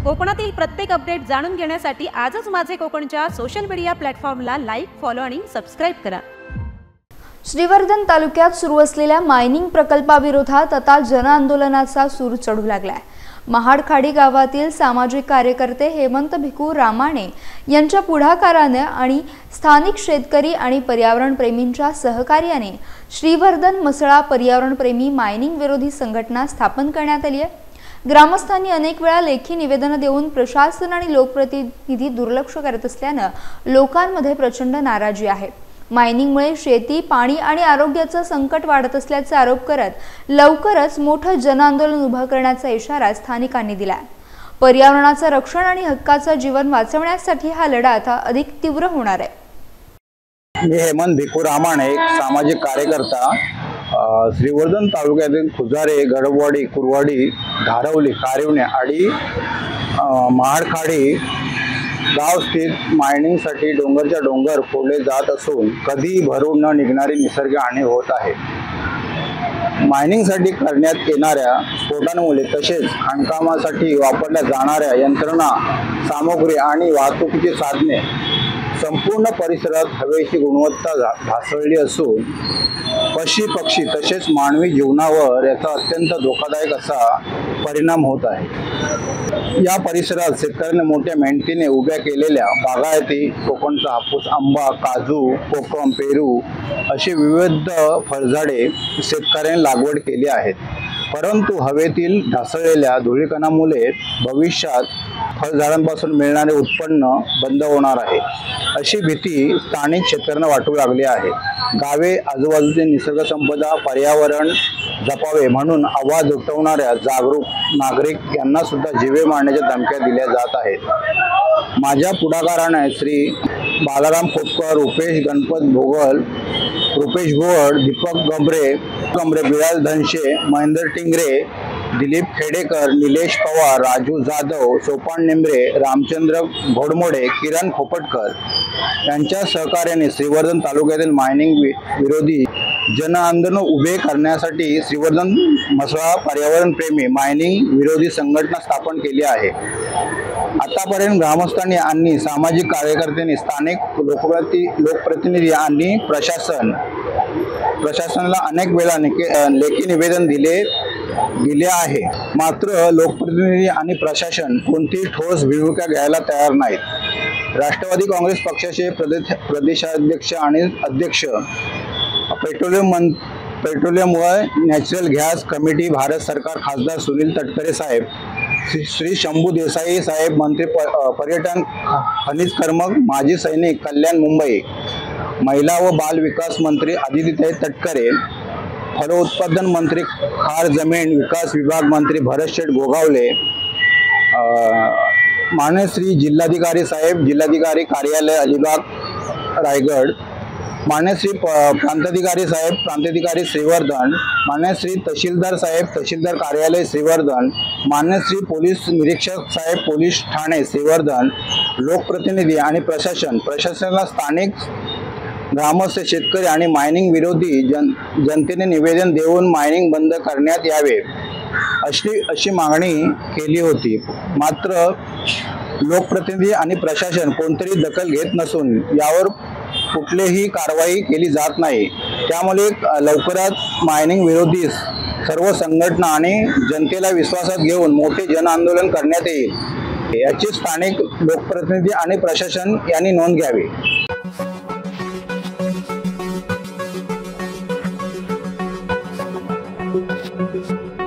कोकणातील प्रत्येक अपडेट जाणून घेण्यासाठी आजच माझे कोकणच्या सोशल मीडिया प्लॅटफॉर्मला लाईक, फॉलो आणि सबस्क्राइब करा। श्रीवर्धन तालुक्यात सुरू असलेल्या मायनिंग प्रकल्पाविरोधात आता जनआंदोलनाचा सूर चढू लागलाय। महाडखाडी गावातील सामाजिक कार्यकर्ते हेमंत भिकू रामाणे यांच्या पुढाकाराने आणि स्थानिक शेतकरी आणि पर्यावरण प्रेमींच्या सहकार्याने श्रीवर्धन मसळा पर्यावरण प्रेमी मायनिंग विरोधी संघटना स्थापन करण्यात आली आहे। ग्रामस्थांनी अनेक वेळा लेखी निवेदन देऊन प्रशासन आणि लोकप्रतिनिधी दुर्लक्ष करत असल्याने लोकांमध्ये प्रचंड नाराजी आहे। मायनिंगमुळे शेती, पाणी आणि आरोग्याचं संकट वाढत असल्याचा आरोप करत लवकरच मोठं जनआंदोलन उभं करण्याचा इशारा स्थानिकांनी दिलाय। पर्यावरणाचं रक्षण आणि हक्काचं जीवन वाचवण्यासाठी हा लढा आता अधिक तीव्र होणार आहे। मी हेमंत भिकू रामाणे, एक सामाजिक कार्यकर्ता, श्रीवर्धन तालुक्यातील खुजारे, गडबवाडी, कुरवाडी, धारवली, कारिवणे आणि महाडखाडी गाव स्थित मायनिंगसाठी डोंगरच्या डोंगर फोडले जात असून कधी भरून न निघणारी निसर्ग हानी होत आहे। मायनिंगसाठी करण्यात येणाऱ्या स्फोटांमुळे तसेच खाणकामासाठी वापरल्या जाणाऱ्या यंत्रणा, सामग्री आणि वाहतुकीची साधने संपूर्ण परिसरात हवेची गुणवत्ता ढासळली असून पशु पक्षी तसेच मानवी जीवनावर याचा अत्यंत धोकादायक असा परिणाम होत आहे। या परिसरात शेतकऱ्यांनी मोठ्या मेहनतीने उभ्या केलेल्या बागायती, कोकणचा हापूस, आंबा, काजू, कोकम, पेरू अशी विविध फळझाडे शेतकऱ्यांनी लागवड केली आहेत। परंतु हवेतील ढासळलेल्या धुळीकणामुळे भविष्यात फळझाडांपासून मिळणारे उत्पन्न बंद होणार आहे अशी भीती स्थानिक शेतकऱ्यांना वाटू लागली आहे। गावे, आजूबाजूचे निसर्ग संपदा, पर्यावरण जपावे म्हणून आवाज उठवणाऱ्या जागरूक नागरिक यांना सुद्धा जीवे मारण्याच्या धमक्या दिल्या जात आहेत। माझ्या पुढाकाराने श्री बालाराम खोतकर, रुपेश गणपत भोगल, रुपेश भोवड, दीपक गंभरे, बिराज धनशे, महेंद्र टिंगरे, दिलीप खेडेकर, निलेश पवार, राजू जाधव, सोपान निंबरे, रामचंद्र घोडमोडे, किरण खोपटकर यांच्या सहकार्याने श्रीवर्धन तालुक्यातील मायनिंग विरोधी जनआंदोलन उभे करण्यासाठी श्रीवर्धन मसळा पर्यावरण प्रेमी मायनिंग विरोधी संघटना स्थापन केली आहे। आतापर्यंत ग्रामस्थांनी आणि सामाजिक कार्यकर्त्यांनी स्थानिक लोकप्रतिनिधी आणि प्रशासनाला अनेक वेळा लेखी निवेदन दिले आहे, मात्र लोकप्रतिनिधी आणि प्रशासन कोणतीही ठोस भूमिका घ्यायला तयार नाहीत। राष्ट्रवादी काँग्रेस पक्षाचे प्रदेशाध्यक्ष आणि अध्यक्ष, पेट्रोलियम व नॅचरल गॅस कमिटी, भारत सरकार, खासदार सुनील तटकरे साहेब, श्री शंभू देसाई साहेब, मंत्री पर्यटन, खनिज कर्मक, माजी सैनिक, कल्याण मुंबई, महिला व बाल विकास मंत्री आदितीताई तटकरे, फलोत्पादन मंत्री, खार जमीन विकास विभाग मंत्री भरत शेठ गोगावले, माननीय श्री जिल्हाधिकारी साहेब, जिल्हाधिकारी कार्यालय अलिबाग रायगड, माननीय श्री प्रांताधिकारी साहेब, प्रांताधिकारी श्रीवर्धन, माननीय श्री तहसीलदार साहेब, तहसीलदार कार्यालय श्रीवर्धन, माननीय श्री पोलीस निरीक्षक साहेब, पोलीस ठाणे श्रीवर्धन, लोकप्रतिनिधी आणि प्रशासनाला स्थानिक ग्रामस्थ, शेतकरी आणि मायनिंग विरोधी जनतेने निवेदन देऊन मायनिंग बंद करण्यात यावे अशी मागणी केली होती, मात्र लोकप्रतिनिधी आणि प्रशासन कोणतीही दखल घेत नसून यावर कुठलीही कारवाई केली जात नाही। त्यामुळे लवकरच मायनिंग विरोधी सर्व संघटना आणि जनतेला विश्वासात घेऊन मोठे जनआंदोलन करण्यात येईल याची स्थानिक लोकप्रतिनिधी आणि प्रशासन यांनी नोंद घ्यावी। Thank you.